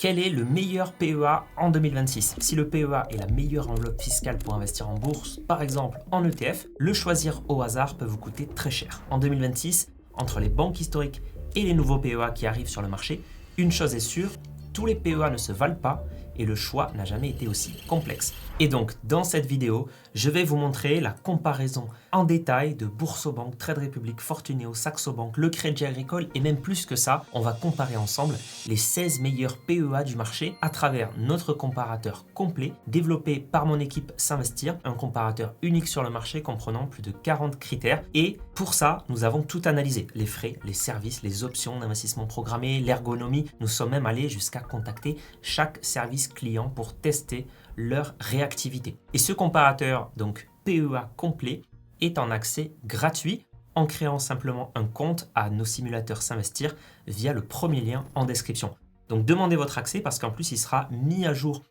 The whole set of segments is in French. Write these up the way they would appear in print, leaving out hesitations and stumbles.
Quel est le meilleur PEA en 2026? Si le PEA est la meilleure enveloppe fiscale pour investir en bourse, par exemple en ETF, le choisir au hasard peut vous coûter très cher. En 2026, entre les banques historiques et les nouveaux PEA qui arrivent sur le marché, une chose est sûre, tous les PEA ne se valent pas et le choix n'a jamais été aussi complexe. Et donc, dans cette vidéo, je vais vous montrer la comparaison en détail de Boursorama, Trade Republic, Fortuneo, Saxo Bank, le Crédit Agricole et même plus que ça, on va comparer ensemble les 16 meilleurs PEA du marché à travers notre comparateur complet développé par mon équipe S'Investir, un comparateur unique sur le marché comprenant plus de 40 critères. Et pour ça, nous avons tout analysé, les frais, les services, les options d'investissement programmé, l'ergonomie. Nous sommes même allés jusqu'à contacter chaque service client pour tester leur réactivité. Et ce comparateur, donc PEA complet, est en accès gratuit en créant simplement un compte à nos simulateurs S'Investir via le premier lien en description. Donc demandez votre accès parce qu'en plus il sera mis à jour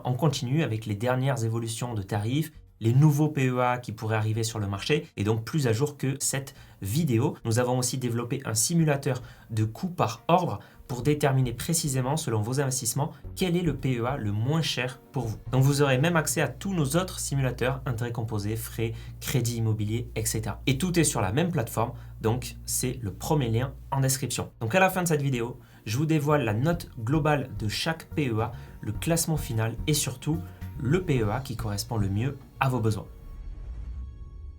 en continu avec les dernières évolutions de tarifs, les nouveaux PEA qui pourraient arriver sur le marché et donc plus à jour que cette vidéo. Nous avons aussi développé un simulateur de coût par ordre pour déterminer précisément selon vos investissements quel est le PEA le moins cher pour vous. Donc vous aurez même accès à tous nos autres simulateurs, intérêts composés, frais, crédit immobilier, etc. Et tout est sur la même plateforme, donc c'est le premier lien en description. Donc à la fin de cette vidéo, je vous dévoile la note globale de chaque PEA, le classement final et surtout le PEA qui correspond le mieux à vos besoins.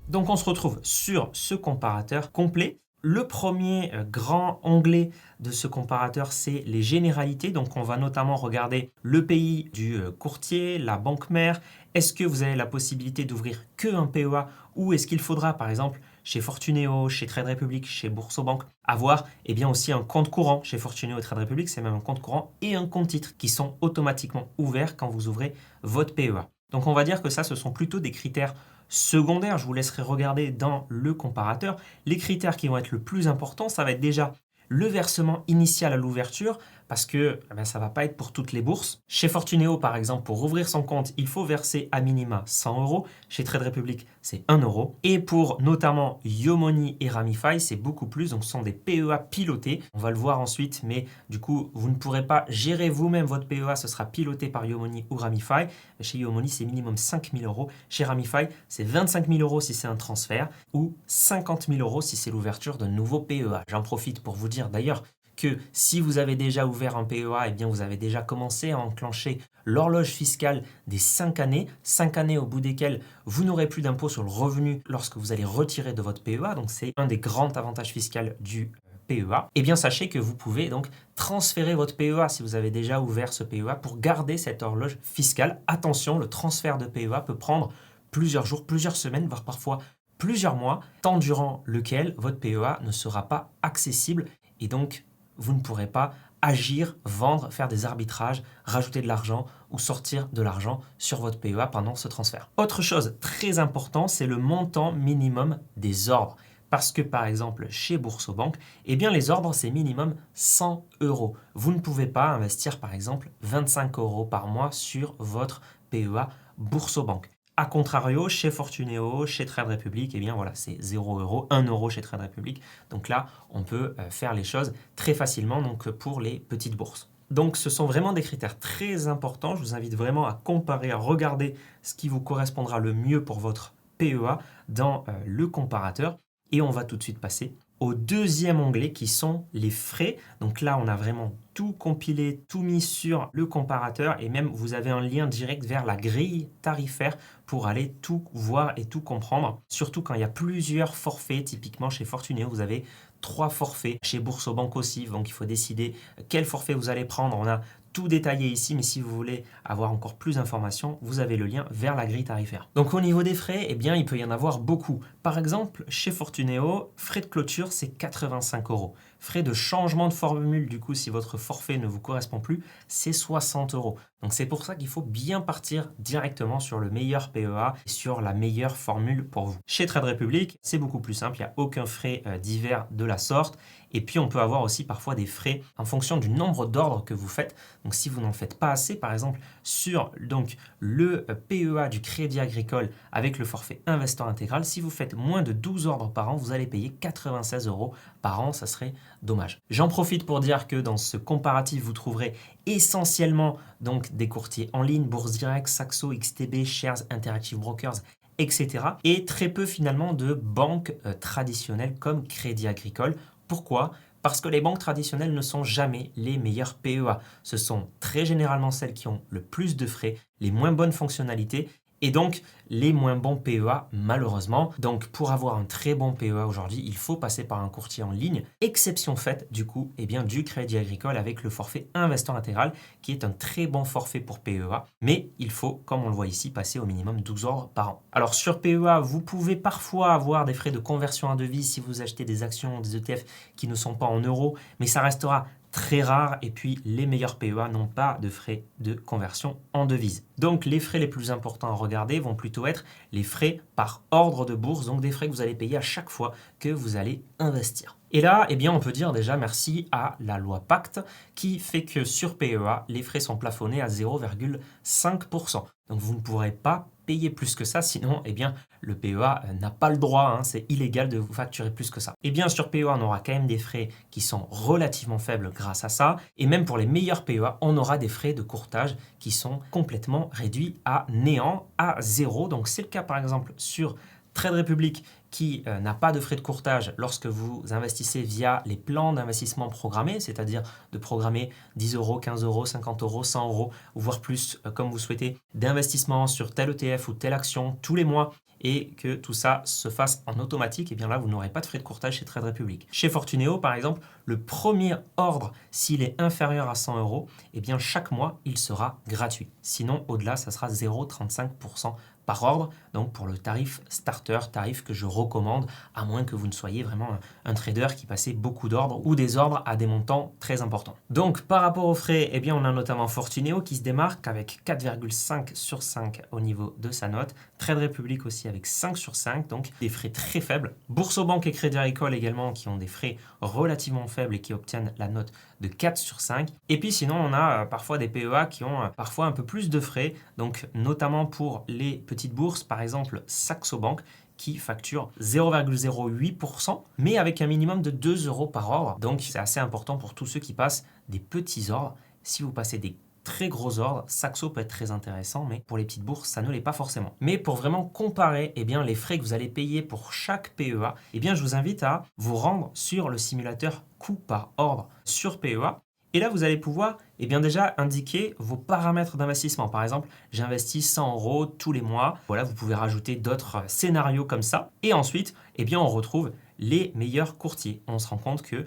Donc on se retrouve sur ce comparateur complet. Le premier grand onglet de ce comparateur, c'est les généralités. Donc on va notamment regarder le pays du courtier, la banque mère. Est-ce que vous avez la possibilité d'ouvrir que un PEA ou est-ce qu'il faudra par exemple chez Fortuneo, chez Trade Republic, chez Boursorama, avoir aussi un compte courant chez Fortuneo et Trade Republic, c'est même un compte courant et un compte titre qui sont automatiquement ouverts quand vous ouvrez votre PEA. Donc on va dire que ça, ce sont plutôt des critères secondaires. Je vous laisserai regarder dans le comparateur. Les critères qui vont être le plus important, ça va être déjà le versement initial à l'ouverture parce que ça ne va pas être pour toutes les bourses. Chez Fortuneo, par exemple, pour ouvrir son compte, il faut verser à minima 100 €. Chez Trade Republic, c'est 1 €. Et pour notamment Yomoney et Ramify, c'est beaucoup plus. Donc, ce sont des PEA pilotés. On va le voir ensuite, mais du coup, vous ne pourrez pas gérer vous-même votre PEA. Ce sera piloté par Yomoney ou Ramify. Chez Yomoney, c'est minimum 5 000 €. Chez Ramify, c'est 25 000 € si c'est un transfert ou 50 000 € si c'est l'ouverture d'un nouveau PEA. J'en profite pour vous dire d'ailleurs que si vous avez déjà ouvert un PEA, vous avez déjà commencé à enclencher l'horloge fiscale des 5 années, 5 années au bout desquelles vous n'aurez plus d'impôt sur le revenu lorsque vous allez retirer de votre PEA. Donc c'est un des grands avantages fiscaux du PEA. Sachez que vous pouvez donc transférer votre PEA si vous avez déjà ouvert ce PEA pour garder cette horloge fiscale. Attention, le transfert de PEA peut prendre plusieurs jours, plusieurs semaines, voire parfois plusieurs mois, temps durant lequel votre PEA ne sera pas accessible et donc vous ne pourrez pas agir, vendre, faire des arbitrages, rajouter de l'argent ou sortir de l'argent sur votre PEA pendant ce transfert. Autre chose très importante, c'est le montant minimum des ordres. Parce que par exemple, chez Boursorama, les ordres, c'est minimum 100 €. Vous ne pouvez pas investir par exemple 25 € par mois sur votre PEA Boursorama. A contrario, chez Fortuneo, chez Trade Republic, c'est 0 €, 1 € chez Trade Republic. Donc là, on peut faire les choses très facilement pour les petites bourses. Donc ce sont vraiment des critères très importants. Je vous invite vraiment à comparer, à regarder ce qui vous correspondra le mieux pour votre PEA dans le comparateur. Et on va tout de suite passer au deuxième onglet qui sont les frais. Donc là, on a vraiment tout compilé, tout mis sur le comparateur et même vous avez un lien direct vers la grille tarifaire pour aller tout voir et tout comprendre. Surtout quand il y a plusieurs forfaits, typiquement chez Fortuneo, vous avez 3 forfaits. Chez Boursorama aussi, donc il faut décider quel forfait vous allez prendre. On a tout détaillé ici, mais si vous voulez avoir encore plus d'informations, vous avez le lien vers la grille tarifaire. Donc au niveau des frais, il peut y en avoir beaucoup. Par exemple, chez Fortuneo, frais de clôture, c'est 85 €. Frais de changement de formule, du coup, si votre forfait ne vous correspond plus, c'est 60 €. Donc c'est pour ça qu'il faut bien partir directement sur le meilleur PEA et sur la meilleure formule pour vous. Chez Trade Republic, c'est beaucoup plus simple, il n'y a aucun frais divers de la sorte. Et puis on peut avoir aussi parfois des frais en fonction du nombre d'ordres que vous faites. Donc si vous n'en faites pas assez, par exemple sur donc, le PEA du Crédit Agricole avec le forfait Investor Intégral, si vous faites moins de 12 ordres par an, vous allez payer 96 € par an, ça serait dommage. J'en profite pour dire que dans ce comparatif, vous trouverez essentiellement donc, des courtiers en ligne, Bourse Direct, Saxo, XTB, Shares, Interactive Brokers, etc. Et très peu finalement de banques traditionnelles comme Crédit Agricole. Pourquoi ? Parce que les banques traditionnelles ne sont jamais les meilleures PEA. Ce sont très généralement celles qui ont le plus de frais, les moins bonnes fonctionnalités et donc les moins bons PEA malheureusement. Donc pour avoir un très bon PEA aujourd'hui, il faut passer par un courtier en ligne. Exception faite du coup du Crédit Agricole avec le forfait Investor Intégral qui est un très bon forfait pour PEA. Mais il faut, comme on le voit ici, passer au minimum 12 ordres par an. Alors sur PEA, vous pouvez parfois avoir des frais de conversion en devise si vous achetez des actions, des ETF qui ne sont pas en euros, mais ça restera très rare et puis les meilleurs PEA n'ont pas de frais de conversion en devise. Donc les frais les plus importants à regarder vont plutôt être les frais par ordre de bourse, donc des frais que vous allez payer à chaque fois que vous allez investir. Et là, on peut dire déjà merci à la loi Pacte qui fait que sur PEA, les frais sont plafonnés à 0,5%. Donc vous ne pourrez pas payer plus que ça, sinon le PEA n'a pas le droit, c'est illégal de vous facturer plus que ça. Sur PEA, on aura quand même des frais qui sont relativement faibles grâce à ça, et même pour les meilleurs PEA, on aura des frais de courtage qui sont complètement réduits à néant, à zéro. Donc c'est le cas par exemple sur Trade Republic qui n'a pas de frais de courtage lorsque vous investissez via les plans d'investissement programmés, c'est-à-dire de programmer 10 €, 15 €, 50 €, 100 €, voire plus comme vous souhaitez, d'investissement sur tel ETF ou telle action tous les mois et que tout ça se fasse en automatique, là vous n'aurez pas de frais de courtage chez Trade Republic. Chez Fortuneo par exemple, le premier ordre, s'il est inférieur à 100 €, chaque mois il sera gratuit. Sinon au-delà, ça sera 0,35% par ordre, donc pour le tarif starter, tarif que je recommande, à moins que vous ne soyez vraiment un trader qui passez beaucoup d'ordres ou des ordres à des montants très importants. Donc par rapport aux frais, on a notamment Fortuneo qui se démarque avec 4,5 sur 5 au niveau de sa note, Trade Republic aussi avec 5 sur 5, donc des frais très faibles. Boursorama et Crédit Agricole également qui ont des frais relativement faibles et qui obtiennent la note de 4 sur 5. Et puis sinon, on a parfois des PEA qui ont parfois un peu plus de frais, donc notamment pour les petites bourses, par exemple Saxo Bank, qui facture 0,08%, mais avec un minimum de 2 € par ordre. Donc c'est assez important pour tous ceux qui passent des petits ordres. Si vous passez des très gros ordres, Saxo peut être très intéressant, mais pour les petites bourses, ça ne l'est pas forcément. Mais pour vraiment comparer les frais que vous allez payer pour chaque PEA, je vous invite à vous rendre sur le simulateur coût par ordre sur PEA. Et là, vous allez pouvoir déjà indiquer vos paramètres d'investissement. Par exemple, j'investis 100 € tous les mois. Voilà, vous pouvez rajouter d'autres scénarios comme ça. Et ensuite, on retrouve les meilleurs courtiers. On se rend compte que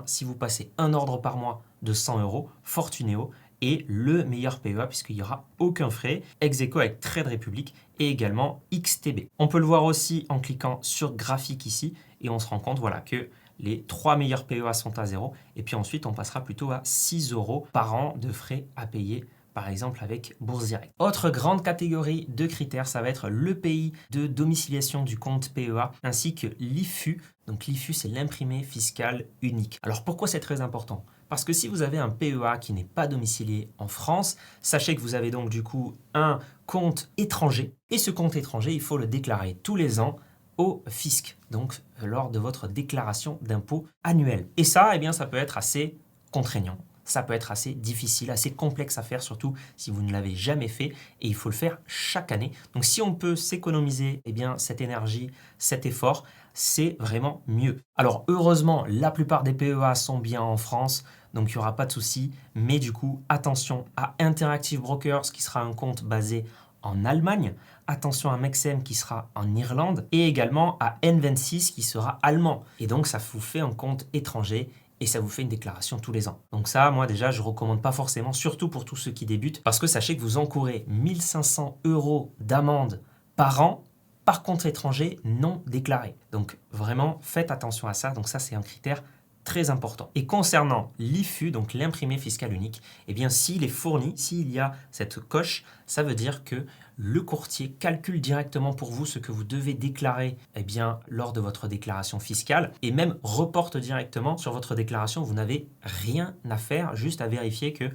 si vous passez un ordre par mois de 100 €, Fortuneo est le meilleur PEA puisqu'il n'y aura aucun frais, ex aequo avec Trade Republic et également XTB. On peut le voir aussi en cliquant sur graphique ici et on se rend compte que les 3 meilleurs PEA sont à 0 et puis ensuite on passera plutôt à 6 € par an de frais à payer par exemple avec Bourse Direct. Autre grande catégorie de critères, ça va être le pays de domiciliation du compte PEA ainsi que l'IFU. Donc l'IFU, c'est l'imprimé fiscal unique. Alors pourquoi c'est très important ? Parce que si vous avez un PEA qui n'est pas domicilié en France, sachez que vous avez donc du coup un compte étranger et ce compte étranger, il faut le déclarer tous les ans au fisc, donc lors de votre déclaration d'impôt annuelle. Et ça, ça peut être assez contraignant. Ça peut être assez difficile, assez complexe à faire, surtout si vous ne l'avez jamais fait et il faut le faire chaque année. Donc si on peut s'économiser cette énergie, cet effort, c'est vraiment mieux. Alors heureusement, la plupart des PEA sont bien en France, donc il n'y aura pas de souci. Mais du coup, attention à Interactive Brokers qui sera un compte basé en Allemagne. Attention à Mexem qui sera en Irlande et également à N26 qui sera allemand. Et donc ça vous fait un compte étranger et ça vous fait une déclaration tous les ans. Donc ça, moi déjà, je ne recommande pas forcément, surtout pour tous ceux qui débutent, parce que sachez que vous encourez 1 500 € d'amende par an par compte étranger non déclaré. Donc vraiment, faites attention à ça. Donc ça, c'est un critère très important. Et concernant l'IFU, donc l'imprimé fiscal unique, eh bien s'il est fourni, s'il y a cette coche, ça veut dire que le courtier calcule directement pour vous ce que vous devez déclarer eh bien, lors de votre déclaration fiscale et même reporte directement sur votre déclaration. Vous n'avez rien à faire, juste à vérifier que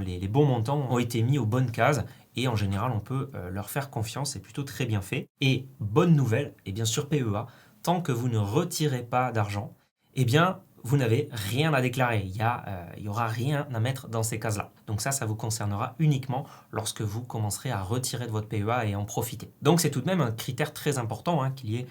les bons montants ont été mis aux bonnes cases. Et en général, on peut leur faire confiance, c'est plutôt très bien fait. Et bonne nouvelle, et bien sur PEA, tant que vous ne retirez pas d'argent, eh bien, vous n'avez rien à déclarer. Il y aura rien à mettre dans ces cases-là. Donc ça vous concernera uniquement lorsque vous commencerez à retirer de votre PEA et en profiter. Donc c'est tout de même un critère très important qu'il y ait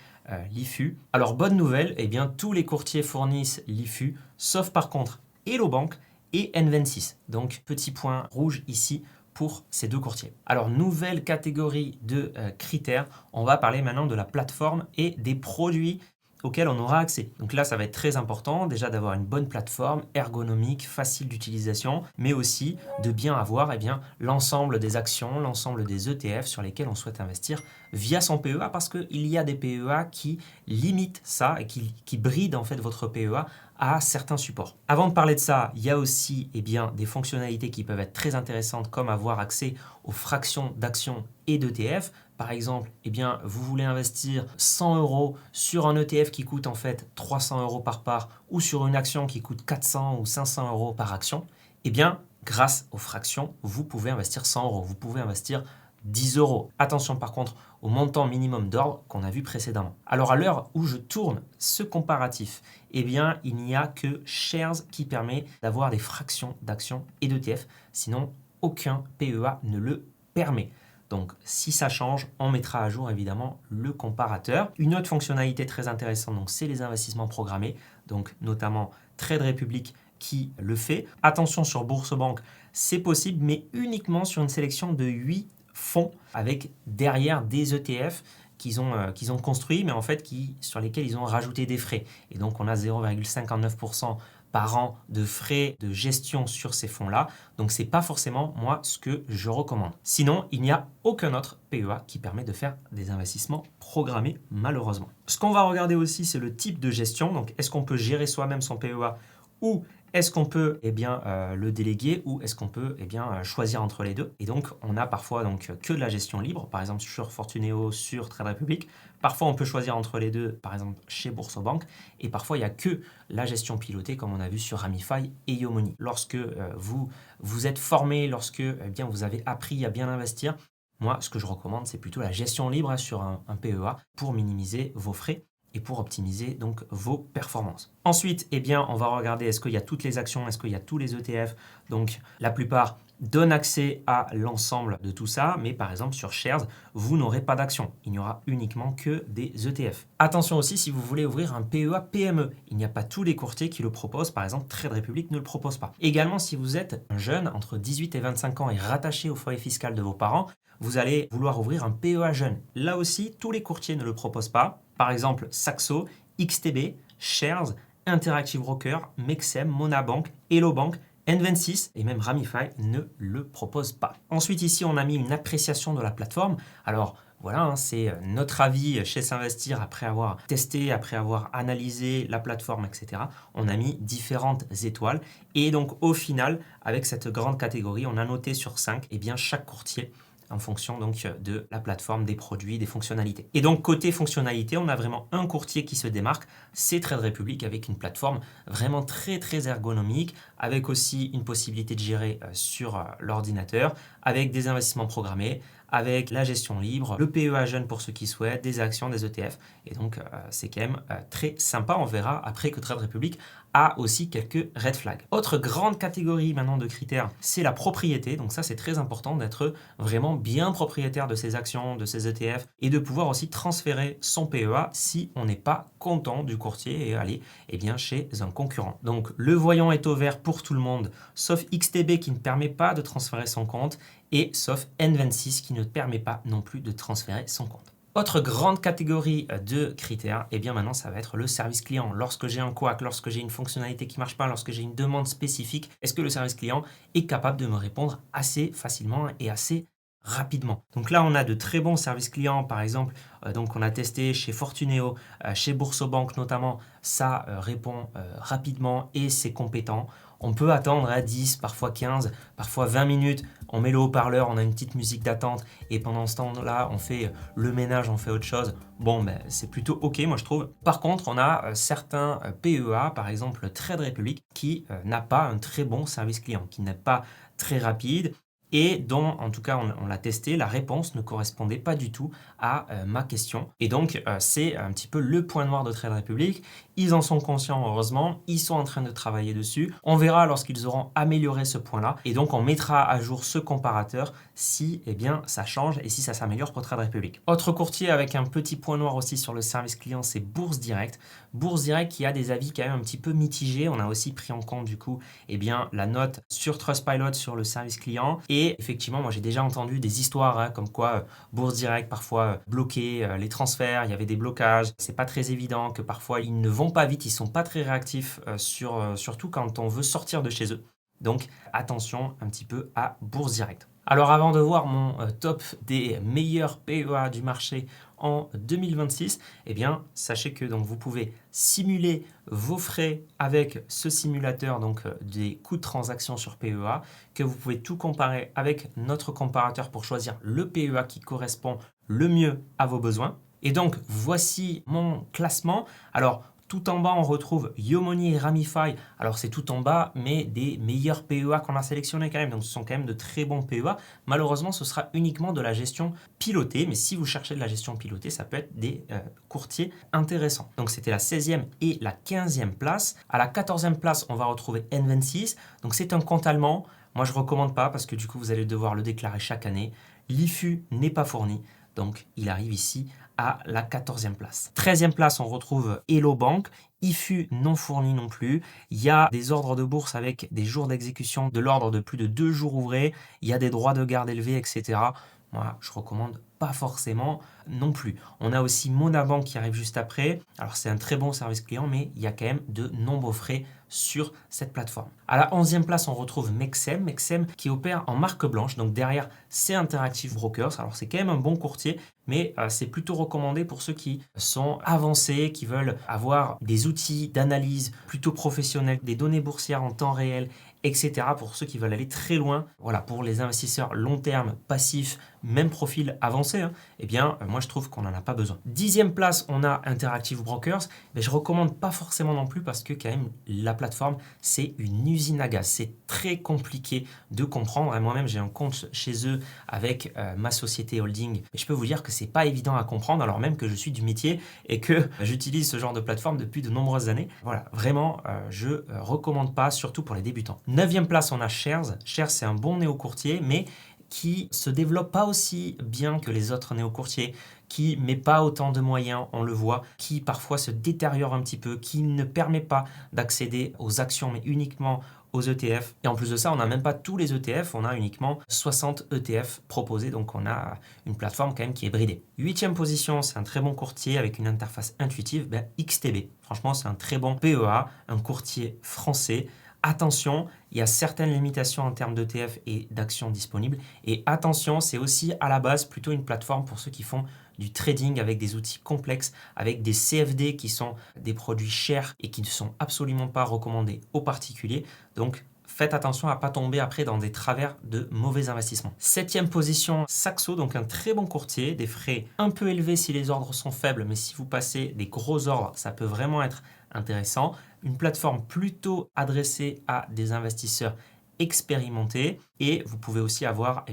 l'IFU. Alors bonne nouvelle, eh bien tous les courtiers fournissent l'IFU, sauf par contre Hello Bank et N26. Donc petit point rouge ici pour ces deux courtiers. Alors, nouvelle catégorie de critères, on va parler maintenant de la plateforme et des produits auxquels on aura accès. Donc là, ça va être très important déjà d'avoir une bonne plateforme ergonomique, facile d'utilisation, mais aussi de bien avoir l'ensemble des actions, l'ensemble des ETF sur lesquels on souhaite investir via son PEA, parce qu'il y a des PEA qui limitent ça et qui brident en fait votre PEA à certains supports. Avant de parler de ça, il y a aussi des fonctionnalités qui peuvent être très intéressantes, comme avoir accès aux fractions d'actions et d'ETF. Par exemple, vous voulez investir 100 € sur un ETF qui coûte en fait 300 € par part, ou sur une action qui coûte 400 ou 500 € par action. Grâce aux fractions, vous pouvez investir 100 €, vous pouvez investir 10 €. Attention par contre au montant minimum d'ordre qu'on a vu précédemment. Alors à l'heure où je tourne ce comparatif, il n'y a que Shares qui permet d'avoir des fractions d'actions et d'ETF. Sinon, aucun PEA ne le permet. Donc si ça change, on mettra à jour évidemment le comparateur. Une autre fonctionnalité très intéressante, c'est les investissements programmés, donc notamment Trade Republic qui le fait. Attention, sur Bourse-Banque, c'est possible, mais uniquement sur une sélection de 8 fonds avec derrière des ETF qu'ils ont construits, mais en fait sur lesquels ils ont rajouté des frais. Et donc on a 0,59% par an de frais de gestion sur ces fonds-là. Donc ce n'est pas forcément moi ce que je recommande. Sinon, il n'y a aucun autre PEA qui permet de faire des investissements programmés, malheureusement. Ce qu'on va regarder aussi, c'est le type de gestion. Donc est-ce qu'on peut gérer soi-même son PEA, ou est-ce qu'on peut le déléguer, ou est-ce qu'on peut choisir entre les deux? Et donc, on a parfois que de la gestion libre, par exemple sur Fortuneo, sur Trade Republic. Parfois, on peut choisir entre les deux, par exemple chez Bourse-Banque. Et parfois, il n'y a que la gestion pilotée, comme on a vu sur Ramify et Yomoni. Lorsque vous êtes formé, lorsque vous avez appris à bien investir, moi, ce que je recommande, c'est plutôt la gestion libre sur un PEA pour minimiser vos frais et pour optimiser donc vos performances. Ensuite, on va regarder est-ce qu'il y a toutes les actions, est-ce qu'il y a tous les ETF. Donc la plupart donnent accès à l'ensemble de tout ça, mais par exemple sur Shares, vous n'aurez pas d'actions. Il n'y aura uniquement que des ETF. Attention aussi si vous voulez ouvrir un PEA PME. Il n'y a pas tous les courtiers qui le proposent, par exemple Trade Republic ne le propose pas. Également, si vous êtes un jeune entre 18 et 25 ans et rattaché au foyer fiscal de vos parents, vous allez vouloir ouvrir un PEA jeune. Là aussi, tous les courtiers ne le proposent pas. Par exemple, Saxo, XTB, Shares, Interactive Broker, Mexem, Monabank, Hello Bank, N26 et même Ramify ne le proposent pas. Ensuite, ici, on a mis une appréciation de la plateforme. Alors, voilà, c'est notre avis chez S'Investir après avoir testé, après avoir analysé la plateforme, etc. On a mis différentes étoiles. Et donc, au final, avec cette grande catégorie, on a noté sur 5, chaque courtier en fonction donc de la plateforme, des produits, des fonctionnalités. Et donc côté fonctionnalité, on a vraiment un courtier qui se démarque, c'est Trade Republic, avec une plateforme vraiment très très ergonomique, avec aussi une possibilité de gérer sur l'ordinateur, avec des investissements programmés, avec la gestion libre, le PEA jeune pour ceux qui souhaitent, des actions, des ETF. Et donc, c'est quand même très sympa. On verra après que Trade Republic a aussi quelques red flags. Autre grande catégorie maintenant de critères, c'est la propriété. Donc ça, c'est très important d'être vraiment bien propriétaire de ses actions, de ses ETF, et de pouvoir aussi transférer son PEA si on n'est pas content du courtier et aller chez un concurrent. Donc, le voyant est au vert pour tout le monde, sauf XTB qui ne permet pas de transférer son compte, et sauf N26 qui ne permet pas non plus de transférer son compte. Autre grande catégorie de critères, maintenant ça va être le service client. Lorsque j'ai un couac, lorsque j'ai une fonctionnalité qui ne marche pas, lorsque j'ai une demande spécifique, est-ce que le service client est capable de me répondre assez facilement et assez rapidement. Donc là, on a de très bons services clients, par exemple, donc on a testé chez Fortuneo, chez Boursobank notamment, ça répond rapidement et c'est compétent. On peut attendre à 10, parfois 15, parfois 20 minutes. On met le haut-parleur, on a une petite musique d'attente et pendant ce temps-là, on fait le ménage, on fait autre chose. Bon, ben, c'est plutôt OK, moi je trouve. Par contre, on a certains PEA, par exemple Trade Republic, qui n'a pas un très bon service client, qui n'est pas très rapide et dont, en tout cas, on l'a testé, la réponse ne correspondait pas du tout à ma question. Et donc, c'est un petit peu le point noir de Trade Republic. Ils en sont conscients, heureusement. Ils sont en train de travailler dessus. On verra lorsqu'ils auront amélioré ce point-là. Et donc, on mettra à jour ce comparateur si eh bien, ça change et si ça s'améliore pour Trade Republic. Autre courtier avec un petit point noir aussi sur le service client, c'est Bourse Direct. Bourse Direct qui a des avis quand même un petit peu mitigés. On a aussi pris en compte du coup eh bien, la note sur Trustpilot sur le service client. Et effectivement, moi j'ai déjà entendu des histoires comme quoi Bourse Direct parfois bloquait les transferts, il y avait des blocages. C'est pas très évident que parfois ils ne vont pas vite, ils sont pas très réactifs surtout quand on veut sortir de chez eux. Donc attention un petit peu à Bourse Direct. Alors avant de voir mon top des meilleurs PEA du marché en 2026, eh bien sachez que donc, vous pouvez simuler vos frais avec ce simulateur donc, des coûts de transaction sur PEA, que vous pouvez tout comparer avec notre comparateur pour choisir le PEA qui correspond le mieux à vos besoins. Et donc voici mon classement. Alors tout en bas, on retrouve Yomoney et Ramify. Alors, c'est tout en bas, mais des meilleurs PEA qu'on a sélectionnés quand même. Donc, ce sont quand même de très bons PEA. Malheureusement, ce sera uniquement de la gestion pilotée. Mais si vous cherchez de la gestion pilotée, ça peut être des courtiers intéressants. Donc, c'était la 16e et la 15e place. À la 14e place, on va retrouver N26. Donc, c'est un compte allemand. Moi, je ne recommande pas parce que du coup, vous allez devoir le déclarer chaque année. L'IFU n'est pas fourni. Donc, il arrive ici à la 14e place. 13e place, on retrouve Hello Bank. IFU non fourni non plus. Il y a des ordres de bourse avec des jours d'exécution de l'ordre de plus de 2 jours ouvrés. Il y a des droits de garde élevés, etc. Moi, je recommande pas forcément non plus. On a aussi Monabank qui arrive juste après. Alors, c'est un très bon service client, mais il y a quand même de nombreux frais sur cette plateforme. À la 11e place, on retrouve Mexem. Mexem qui opère en marque blanche. Donc, derrière, c'est Interactive Brokers. Alors, c'est quand même un bon courtier, mais c'est plutôt recommandé pour ceux qui sont avancés, qui veulent avoir des outils d'analyse plutôt professionnels, des données boursières en temps réel, etc. Pour ceux qui veulent aller très loin. Voilà, pour les investisseurs long terme, passifs, même profil avancé, eh bien, moi je trouve qu'on n'en a pas besoin. 10e place, on a Interactive Brokers, mais je ne recommande pas forcément non plus parce que quand même la plateforme, c'est une usine à gaz. C'est très compliqué de comprendre. Et moi-même, j'ai un compte chez eux avec ma société holding. Et je peux vous dire que c'est pas évident à comprendre, alors même que je suis du métier et que j'utilise ce genre de plateforme depuis de nombreuses années. Voilà, vraiment, je recommande pas, surtout pour les débutants. 9e place, on a Shares. Shares, c'est un bon néo-courtier, mais qui se développe pas aussi bien que les autres néo-courtiers, qui met pas autant de moyens, on le voit, qui parfois se détériore un petit peu, qui ne permet pas d'accéder aux actions, mais uniquement aux ETF. Et en plus de ça, on n'a même pas tous les ETF, on a uniquement 60 ETF proposés, donc on a une plateforme quand même qui est bridée. 8e position, c'est un très bon courtier avec une interface intuitive, XTB. Franchement, c'est un très bon PEA, un courtier français. Attention, il y a certaines limitations en termes d'ETF et d'actions disponibles. Et attention, c'est aussi à la base plutôt une plateforme pour ceux qui font du trading avec des outils complexes, avec des CFD qui sont des produits chers et qui ne sont absolument pas recommandés aux particuliers. Donc, faites attention à ne pas tomber après dans des travers de mauvais investissements. 7e position, Saxo, donc un très bon courtier, des frais un peu élevés si les ordres sont faibles, mais si vous passez des gros ordres, ça peut vraiment être intéressant. Une plateforme plutôt adressée à des investisseurs expérimentés et vous pouvez aussi avoir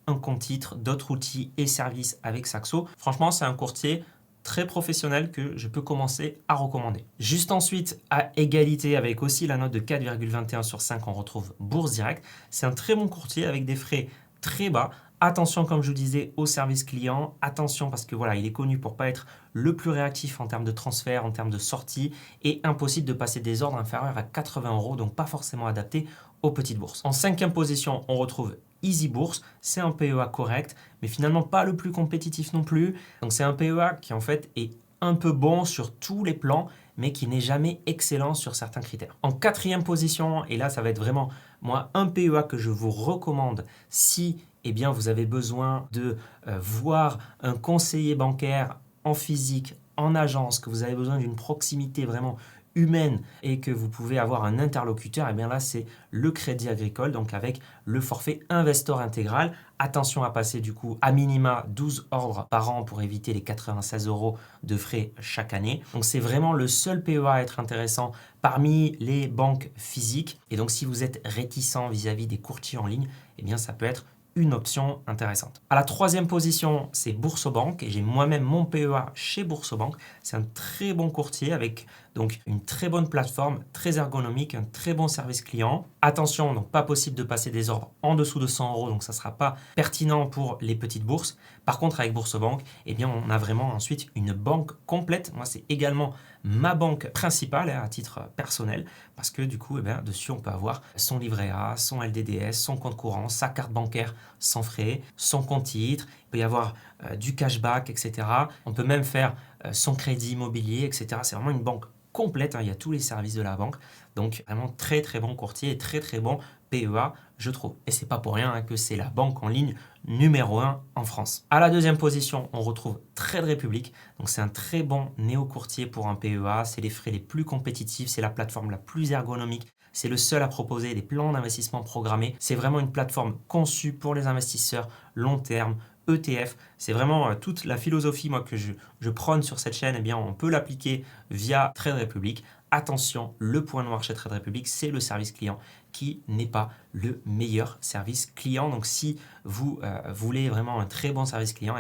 un compte titre, d'autres outils et services avec Saxo. Franchement, c'est un courtier très professionnel que je peux commencer à recommander. Juste ensuite, à égalité avec aussi la note de 4,21 sur 5, on retrouve Bourse Direct. C'est un très bon courtier avec des frais très bas. Attention, comme je vous disais, au service client. Attention parce que voilà, il est connu pour pas être le plus réactif en termes de transfert, en termes de sortie et impossible de passer des ordres inférieurs à 80 €, donc pas forcément adapté aux petites bourses. En 5e position, on retrouve Easy Bourse. C'est un PEA correct, mais finalement pas le plus compétitif non plus. Donc c'est un PEA qui en fait est un peu bon sur tous les plans, mais qui n'est jamais excellent sur certains critères. En quatrième position, et là ça va être vraiment moi un PEA que je vous recommande si vous avez besoin de voir un conseiller bancaire en physique, en agence, que vous avez besoin d'une proximité vraiment humaine et que vous pouvez avoir un interlocuteur, et bien là c'est le Crédit Agricole, donc avec le forfait Investor intégral. Attention à passer du coup à minima 12 ordres par an pour éviter les 96 € de frais chaque année. Donc c'est vraiment le seul PEA à être intéressant parmi les banques physiques. Et donc si vous êtes réticent vis-à-vis des courtiers en ligne, et bien ça peut être une option intéressante. À la troisième position, c'est Boursobank et j'ai moi-même mon PEA chez Boursobank. C'est un très bon courtier avec donc une très bonne plateforme, très ergonomique, un très bon service client. Attention, donc pas possible de passer des ordres en dessous de 100 €, donc ça ne sera pas pertinent pour les petites bourses. Par contre, avec Boursobank, on a vraiment ensuite une banque complète. Moi, c'est également ma banque principale à titre personnel parce que du coup, dessus, on peut avoir son livret A, son LDDS, son compte courant, sa carte bancaire sans frais, son compte titre. Il peut y avoir du cashback, etc. On peut même faire son crédit immobilier, etc. C'est vraiment une banque complète, il y a tous les services de la banque. Donc vraiment très très bon courtier et très très bon PEA, je trouve. Et c'est pas pour rien que c'est la banque en ligne numéro 1 en France. À la deuxième position, on retrouve Trade Republic. Donc c'est un très bon néo-courtier pour un PEA. C'est les frais les plus compétitifs, c'est la plateforme la plus ergonomique. C'est le seul à proposer des plans d'investissement programmés. C'est vraiment une plateforme conçue pour les investisseurs long terme, ETF. C'est vraiment toute la philosophie que je prône sur cette chaîne. On peut l'appliquer via Trade Republic. Attention, le point noir chez Trade Republic, c'est le service client qui n'est pas le meilleur service client. Donc si vous voulez vraiment un très bon service client,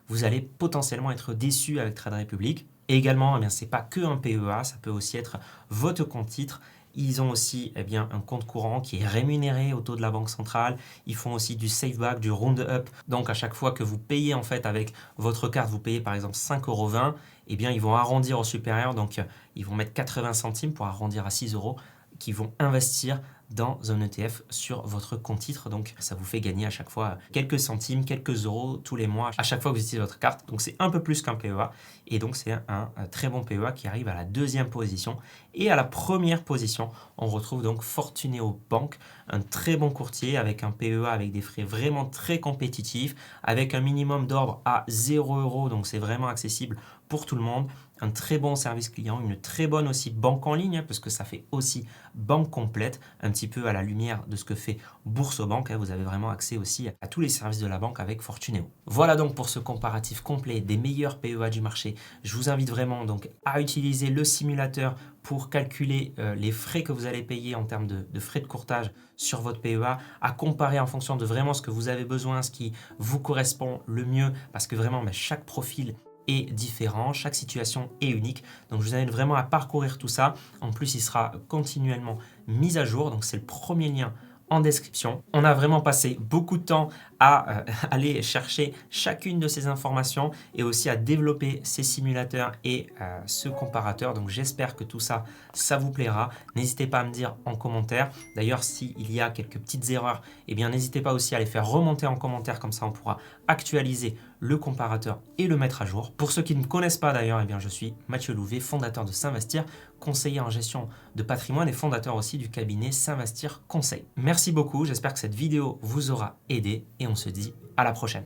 vous allez potentiellement être déçu avec Trade Republic. Et également, ce n'est pas que un PEA, ça peut aussi être votre compte titre. Ils ont aussi un compte courant qui est rémunéré au taux de la Banque centrale. Ils font aussi du SafeBack, du Round-Up. Donc à chaque fois que vous payez avec votre carte, vous payez par exemple 5,20 €, ils vont arrondir au supérieur. Donc ils vont mettre 80 centimes pour arrondir à 6 € qui vont investir dans un ETF sur votre compte titre. Donc ça vous fait gagner à chaque fois quelques centimes, quelques euros tous les mois à chaque fois que vous utilisez votre carte. Donc c'est un peu plus qu'un PEA et donc c'est un très bon PEA qui arrive à la deuxième position. Et à la première position, on retrouve donc Fortuneo Bank, un très bon courtier avec un PEA avec des frais vraiment très compétitifs, avec un minimum d'ordre à 0 €, donc c'est vraiment accessible pour tout le monde. Un très bon service client, une très bonne aussi banque en ligne, parce que ça fait aussi banque complète, un petit peu à la lumière de ce que fait Boursobank. Vous avez vraiment accès aussi à tous les services de la banque avec Fortuneo. Voilà donc pour ce comparatif complet des meilleurs PEA du marché. Je vous invite vraiment donc à utiliser le simulateur pour calculer les frais que vous allez payer en termes de frais de courtage sur votre PEA, à comparer en fonction de vraiment ce que vous avez besoin, ce qui vous correspond le mieux, parce que vraiment chaque profil est différent, chaque situation est unique. Donc je vous invite vraiment à parcourir tout ça. En plus, il sera continuellement mis à jour. Donc c'est le premier lien en description. On a vraiment passé beaucoup de temps à aller chercher chacune de ces informations et aussi à développer ces simulateurs et ce comparateur. Donc j'espère que tout ça, ça vous plaira. N'hésitez pas à me dire en commentaire. D'ailleurs, s'il y a quelques petites erreurs, n'hésitez pas aussi à les faire remonter en commentaire. Comme ça, on pourra actualiser le comparateur et le mettre à jour. Pour ceux qui ne me connaissent pas d'ailleurs, je suis Mathieu Louvet, fondateur de S'Investir, conseiller en gestion de patrimoine et fondateur aussi du cabinet S'Investir Conseil. Merci beaucoup, j'espère que cette vidéo vous aura aidé et on se dit à la prochaine.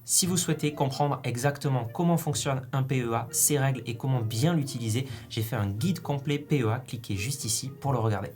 Si vous souhaitez comprendre exactement comment fonctionne un PEA, ses règles et comment bien l'utiliser, j'ai fait un guide complet PEA, cliquez juste ici pour le regarder.